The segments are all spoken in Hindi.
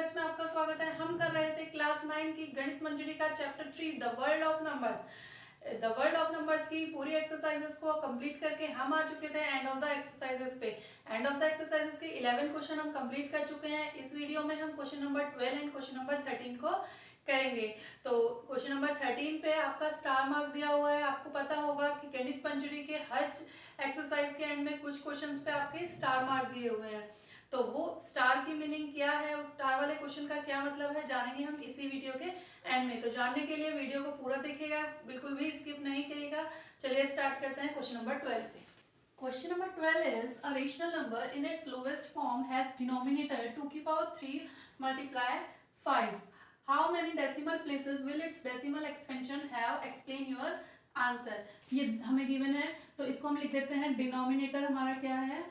बैच में आपका स्वागत है। हम कर रहे थे क्लास 9 की गणित मंजरी का chapter 3 the world of numbers. The world of numbers की पूरी एक्सरसाइजेस को कंप्लीट करके हम आ चुके थे एंड ऑफ द एक्सरसाइजेस पे। एंड ऑफ द एक्सरसाइजेस के 11 क्वेश्चन हम कंप्लीट कर चुके हैं। इस वीडियो में हम question number 12 and question number 13 को करेंगे। तो क्वेश्चन नंबर 13 पे आपका स्टार मार्क दिया हुआ है। आपको पता होगा कि गणित मंजरी के हर एक्सरसाइज के एंड में कुछ क्वेश्चंस पे आपके स्टार मार्क दिए हुए हैं। तो वो स्टार की मीनिंग क्या है, उस स्टार वाले क्वेश्चन का क्या मतलब है, जानेंगे हम इसी वीडियो के एंड में। तो जानने के लिए वीडियो को पूरा देखिएगा, बिल्कुल भी स्किप नहीं करिएगा। चलिए स्टार्ट करते हैं क्वेश्चन नंबर 12 से। Question number 12 is a rational number in its lowest form has denominator 2 की power 3 multiply 5. How many decimal places will its decimal expansion have? Explain your answer. ये हमें given है तो इसको हम लिख देते हैं डिनोमिनेटर हमारा क्या है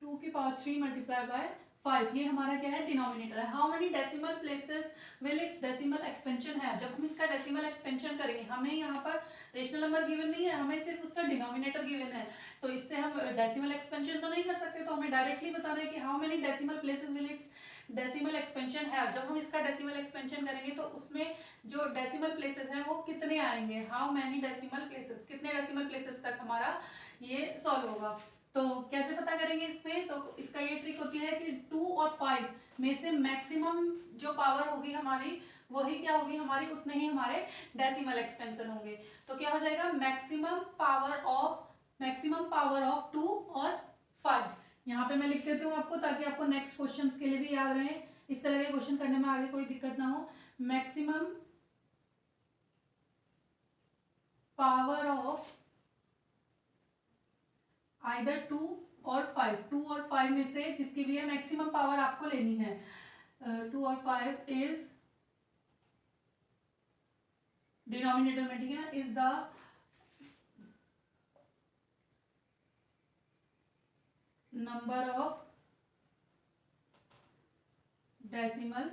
2 की पावर 3 मल्टीप्लाई बाय 5। ये हमारा क्या है डिनोमिनेटर है। How many decimal places will it's decimal expansion है। जब हम इसका डेसिमल एक्सपेंशन करेंगे, हमें यहाँ पर रेशनल नंबर गिवन नहीं है, हमें सिर्फ उसका डिनोमिनेटर गिवन है। तो इससे हम डेसिमल एक्सपेंशन तो नहीं कर सकते, तो हमें डायरेक्टली बताना है कि how many decimal places will it's decimal expansion है। जब हम इसका डेसिमल एक्सपेंशन करेंगे तो उसमें जो डेसिमल प्लेसेस हैं वो कितने आएंगे, हाउ मेनी डेसिमल प्लेसेस, कितने डेसिमल प्लेसेस तक हमारा ये सॉल्व होगा। तो कैसे पता करेंगे इसमें, तो इसका ये ट्रिक होती है कि 2 और 5 में से मैक्सिमम जो पावर होगी हमारी वही क्या होगी हमारी, उतने ही हमारे डेसिमल एक्सपेंशन होंगे। तो क्या हो जाएगा मैक्सिमम पावर ऑफ 2 और 5। यहाँ पे मैं लिख देती हूँ आपको, ताकि आपको नेक्स्ट क्वेश्चन के लिए भी याद रहे, इस तरह के क्वेश्चन करने में आगे कोई दिक्कत ना हो। मैक्सिमम पावर ऑफ आइदर 2 और 5, 2 और 5 में से जिसकी भी है मैक्सिमम पावर आपको लेनी है। 2 और 5 इज डिनोमिनेटर में, ठीक है ना, is the number of decimal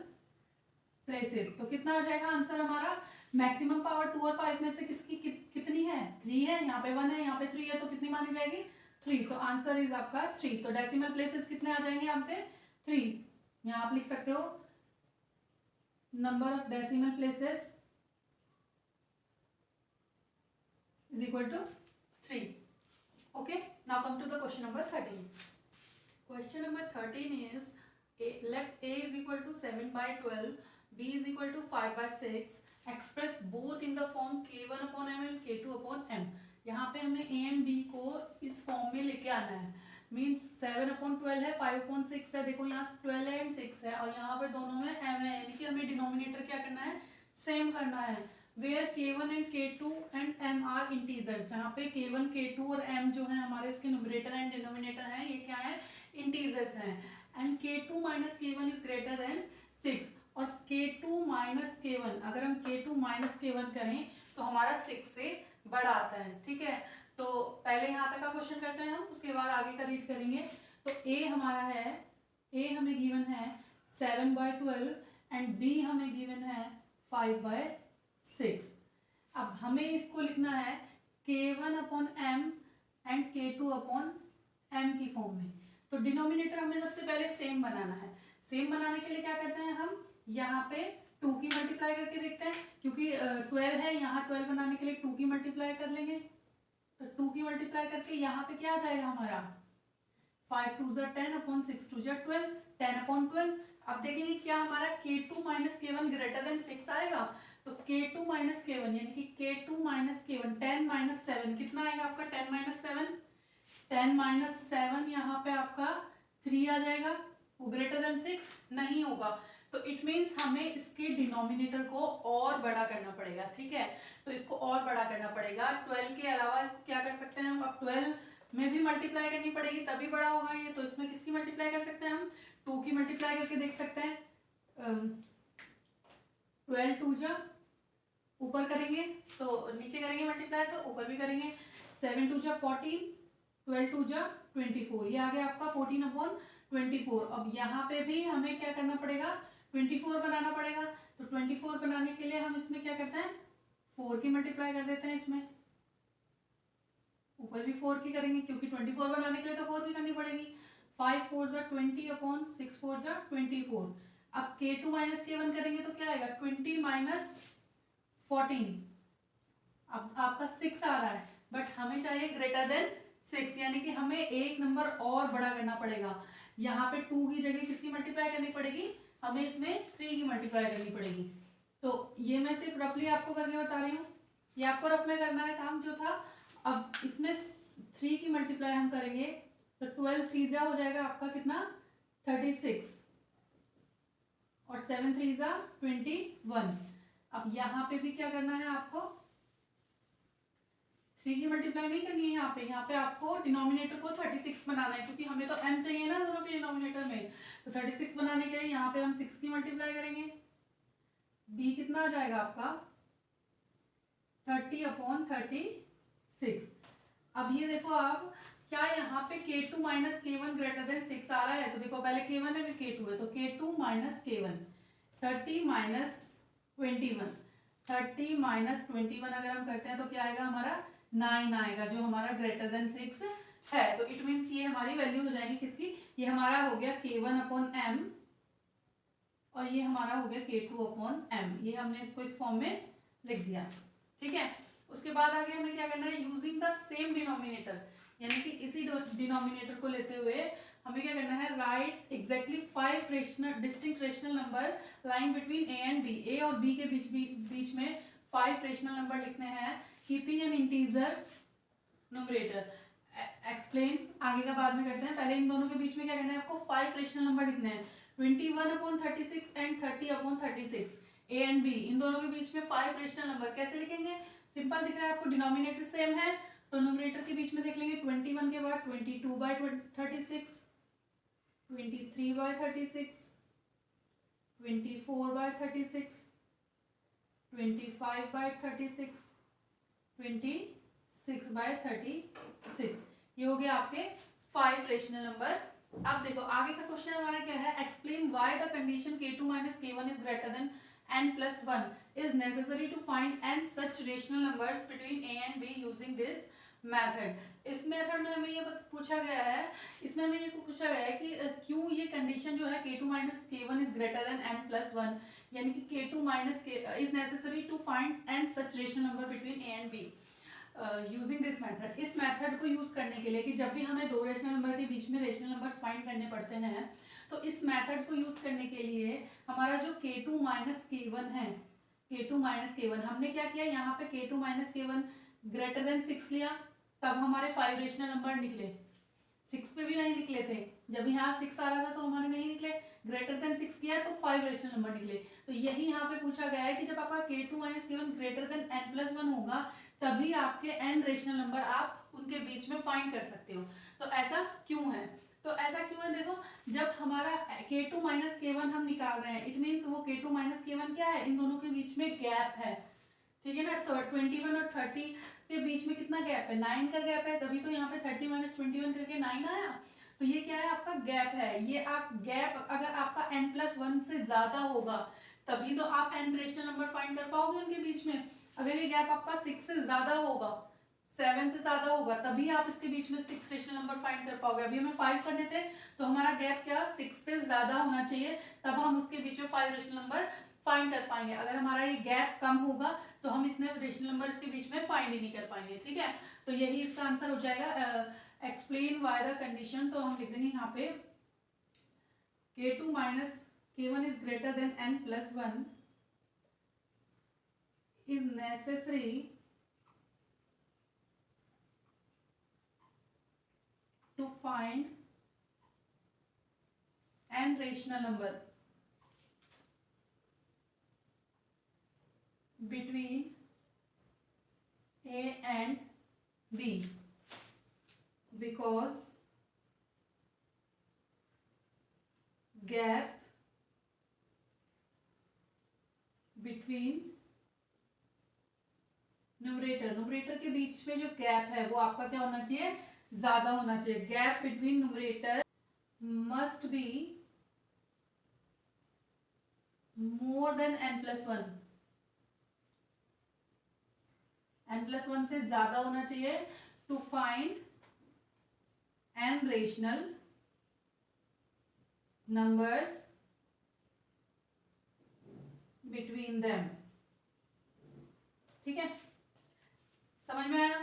places. तो कितना हो जाएगा आंसर हमारा, मैक्सिमम पावर 2 और 5 में से किसकी कितनी है, 3 है। यहाँ पे 1 है, यहाँ पे 3 है, तो कितनी मानी जाएगी 3। तो आंसर इज आपका 3। तो डेसिमल प्लेसेस कितने आ जाएंगे आपके 3। यहाँ आप लिख सकते हो number of decimal places is equal to 3. Okay, now come to the question number 13. Question number 13 is let a is equal to 7 by 12, b is equal to 5 by 6, express both in the form k1 upon m and k2 upon m. यहाँ पे हमें a and b को इस फॉर्म में लेके आना है। मीन्स 7 अपॉन 12 है, 5 अपॉन 6 है, देखो यहाँ 12 है एंड 6 है, और यहाँ पर दोनों में m है, यानी कि हमें डिनोमिनेटर क्या करना है, सेम करना है। Where k1 and k2 and m are integers, जहाँ पे k1 k2 और m जो है हमारे इसके न्यूमरेटर एंड डिनोमिनेटर हैं, ये क्या है इंटीजर्स हैं। And k2 minus k1 is greater then 6, और k2 माइनस k1, अगर हम k2 माइनस k1 करें तो हमारा 6 से बड़ा आता है, ठीक है। तो पहले यहाँ तक का क्वेश्चन करते हैं हम, उसके बाद आगे का रीड करेंगे। तो a हमारा है, a हमें गिवन है 7 by 12 एंड b हमें गिवन है 5 by 6। अब हमें इसको लिखना है k1 upon m and k2 upon m की फॉर्म में। तो डिनोमिनेटर हमें सबसे पहले सेम बनाना है। सेम बनाने के लिए क्या करते हैं हम, यहाँ पे 2 की मल्टीप्लाई करके देखते हैं, क्योंकि 12 है, यहाँ 12 बनाने के लिए 2 की मल्टीप्लाई कर लेंगे। तो 2 की मल्टीप्लाई करके यहाँ पे क्या आ जाएगा हमारा 5 2 10 अपॉन 6 2 12, 10 अपॉन 12। अब देखेंगे क्या हमारा k2 minus k1 greater than 6 आएगा। तो k2 माइनस k1 यानी कि k2 माइनस k1, 10 माइनस 7 कितना आएगा आपका 10 माइनस 7, 10 माइनस 7 यहाँ पे आपका 3 आ जाएगा। वो ग्रेटर देन 6 नहीं होगा, तो इट मीन्स हमें इसके डिनोमिनेटर को और बड़ा करना पड़ेगा, ठीक है। तो इसको और बड़ा करना पड़ेगा। 12 के अलावा इसको क्या कर सकते हैं हम, अब 12 में भी मल्टीप्लाई करनी पड़ेगी तभी बड़ा होगा ये। तो इसमें किसकी मल्टीप्लाई कर सकते हैं हम, 2 की मल्टीप्लाई करके देख सकते हैं। 12 2 जा ऊपर करेंगे तो नीचे करेंगे मल्टीप्लाई, तो ऊपर भी करेंगे। 7 2 जा 14, 12 2 जा 24, ये आ गया आपका 14 अपॉन 24। अब यहाँ पे भी हमें क्या करना पड़ेगा 24 बनाना पड़ेगा। तो 24 बनाने के लिए हम इसमें क्या करते हैं 4 की मल्टीप्लाई कर देते हैं, इसमें ऊपर भी 4 की करेंगे, क्योंकि 24 बनाने के लिए तो 4 भी करनी पड़ेगी। 5 4 जा 20 अपॉन 6 4 जा 24। अब K2 माइनस K1 करेंगे तो क्या आएगा 20 माइनस 14। अब आपका 6 आ रहा है, बट हमें चाहिए ग्रेटर देन 6, यानी कि हमें एक नंबर और बड़ा करना पड़ेगा। यहाँ पे 2 की जगह किसकी मल्टीप्लाई करनी पड़ेगी, हमें इसमें 3 की मल्टीप्लाई करनी पड़ेगी। तो ये मैं सिर्फ रफली आपको करके बता रही हूँ, ये आपको रफ में करना है काम जो था। अब इसमें 3 की मल्टीप्लाई हम करेंगे तो 12 3 जा हो जाएगा आपका कितना 36 और 7 3 जा 21। अब यहाँ पे भी क्या करना है आपको, 3 की मल्टीप्लाई नहीं करनी है यहाँ पे आपको डिनोमिनेटर को 36 बनाना है, क्योंकि हमें तो m चाहिए ना दोनों के डिनोमिनेटर में। तो 36 बनाने के लिए यहाँ पे हम 6 की मल्टीप्लाई करेंगे, b कितना आ जाएगा आपका 30 अपॉन 36। अब ये देखो आप, क्या यहाँ पे K2 minus K1 greater than 6 आ रहा है, तो देखो पहले K1 है फिर K2 है, तो K2 minus K1 30 minus 21, 30 minus 21 अगर हम करते हैं तो क्या आएगा हमारा 9 आएगा, जो हमारा ग्रेटर देन 6 है। तो इट मीन्स ये हमारी वैल्यू हो जाएगी किसकी, ये हमारा हो गया K1 अपॉन m और ये हमारा हो गया K2 अपॉन m। ये हमने इसको इस फॉर्म में लिख दिया, ठीक है। उसके बाद आगे हमें क्या करना है, यूजिंग द सेम डिनोमिनेटर, यानी कि इसी डिनोमिनेटर को लेते हुए हमें क्या करना है, right exactly 5 rational distinct rational number lying between A and B, A और बी के बीच में 5 रेशनल नंबर लिखने हैं, keeping an integer numerator. Explain आगे का बाद में करते हैं, पहले इन दोनों के बीच में क्या करना है आपको 5 रेशनल नंबर लिखने हैं, 21 upon 36 and 30 upon 36। A and be in दोनों के बीच में 5 रेशनल नंबर कैसे लिखेंगे, सिंपल दिख रहा है आपको, डिनोमिनेटर सेम है तो न्यूमरेटर के बीच में देख लेंगे 21 के बाद 22 by 36, 23 by 36, 24 by 36, 25 by 36, 26 by 36। ये हो गया आपके 5 रेशनल नंबर। अब देखो आगे का क्वेश्चन हमारा क्या है, explain why the condition K2 minus K1 is greater than n plus 1 is necessary to find n such rational numbers between a and b using this method। इस मेथड में हमें ये पूछा गया है, इसमें हमें ये पूछा गया है कि क्यों ये कंडीशन जो है K2 minus K1 is greater than n plus 1, यानी कि K2 minus K is necessary to find n such rational number between a and b using this method. इस मेथड को यूज करने के लिए कि जब भी हमें दो रेशनल नंबर के बीच में रेशनल नंबर्स फाइंड करने पड़ते हैं, तो इस मेथड को यूज करने के लिए हमारा जो K2 माइनस K1 है, K2 माइनस K1 हमने क्या किया, यहाँ पे K2 minus K1 greater than 6 लिया, तब हमारे 5 रेशनल नंबर निकले। 6 पे भी नहीं निकले थे, जब यहाँ 6 आ रहा था तो हमारे नहीं निकले, ग्रेटर देन 6 किया तो 5 रेशनल नंबर निकले। तो यही यहाँ पे पूछा गया है कि जब आपका K2 minus K1 greater than n plus 1 होगा, तभी आपके n रेशनल नंबर आप उनके बीच में फाइंड कर सकते हो। तो ऐसा क्यों है, तो ऐसा क्यों है, देखो जब हमारा K2 माइनस K1 हम निकाल रहे हैं, इट मीन्स वो K2 माइनस K1 क्या है, इन दोनों के बीच में गैप है, ठीक है ना। तो 21 और 30 के बीच में कितना गैप है, 9 का गैप है, तभी तो यहाँ पे 30 माइनस 21 करके 9 आया। तो ये क्या है, आपका गैप है। ये आप गैप अगर आपका n प्लस 1 से ज्यादा होगा तभी तो आप n रेशनल नंबर फाइंड कर पाओगे उनके बीच में। अगर ये गैप आपका 6 से ज्यादा होगा, 7 से ज्यादा होगा, तभी आप इसके बीच में 6 रेशनल नंबर फाइंड कर पाओगे। अभी हमें 5 करने थे तो हमारा गैप क्या 6 से ज्यादा होना चाहिए, तब हम उसके बीच में 5 रेशनल नंबर फाइंड कर पाएंगे। अगर हमारा ये गैप कम होगा तो हम इतने रेशनल नंबर इसके बीच में फाइंड ही नहीं कर पाएंगे, ठीक है। तो यही इसका आंसर हो जाएगा, एक्सप्लेन व्हाई द कंडीशन। तो हम लिख देंगे यहाँ पे K2 minus K1 is greater than n plus 1 is necessary to find n rational number between a and b because gap between numerator के बीच में जो गैप है वो आपका क्या होना चाहिए, ज्यादा होना चाहिए। Gap between numerator must be more than n plus 1, n plus 1 से ज्यादा होना चाहिए to find n rational numbers between them। ठीक है, समझ में आया?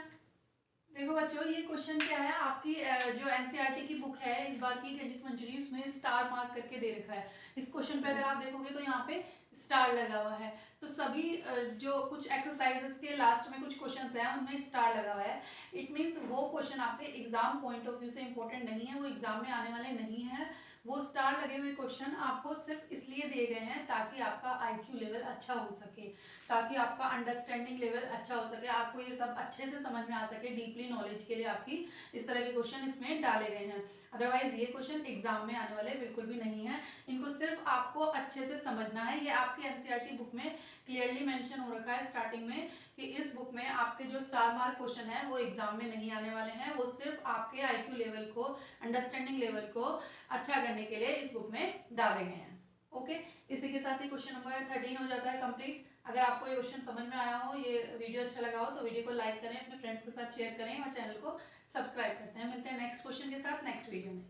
देखो बच्चों, ये क्वेश्चन क्या है, आपकी जो एनसीईआरटी की बुक है इस बार की गणित मंजरी, उसमें स्टार मार्क करके दे रखा है। इस क्वेश्चन पे अगर आप देखोगे तो यहाँ पे स्टार लगा हुआ है। तो सभी जो कुछ एक्सरसाइजेस के लास्ट में कुछ क्वेश्चंस हैं उनमें स्टार लगा हुआ है। इट मीन्स वो क्वेश्चन आपके एग्जाम पॉइंट ऑफ व्यू से इंपॉर्टेंट नहीं है, वो एग्जाम में आने वाले नहीं है। वो स्टार लगे हुए क्वेश्चन आपको सिर्फ इसलिए दिए गए हैं ताकि आपका आईक्यू लेवल अच्छा हो सके, ताकि आपका अंडरस्टैंडिंग लेवल अच्छा हो सके, आपको ये सब अच्छे से समझ में आ सके। डीपली नॉलेज के लिए आपकी इस तरह के क्वेश्चन इसमें डाले गए हैं। अदरवाइज ये क्वेश्चन एग्जाम में आने वाले बिल्कुल भी नहीं है। इनको सिर्फ आपको अच्छे से समझना है। ये आपकी एनसीईआरटी बुक में क्लियरली मेंशन हो रखा है स्टार्टिंग में कि इस बुक में आपके जो स्टार मार्क क्वेश्चन है वो एग्जाम में नहीं आने वाले हैं। वो सिर्फ आपके आईक्यू लेवल को, अंडरस्टैंडिंग लेवल को अच्छा करने के लिए इस बुक में डाले गए हैं। ओके, इसी के साथ ही क्वेश्चन नंबर 13 हो जाता है कंप्लीट। अगर आपको ये क्वेश्चन समझ में आया हो, ये वीडियो अच्छा लगा हो, तो वीडियो को लाइक करें, अपने फ्रेंड्स के साथ शेयर करें और चैनल को सब्सक्राइब करते हैं। मिलते हैं नेक्स्ट क्वेश्चन के साथ नेक्स्ट वीडियो में।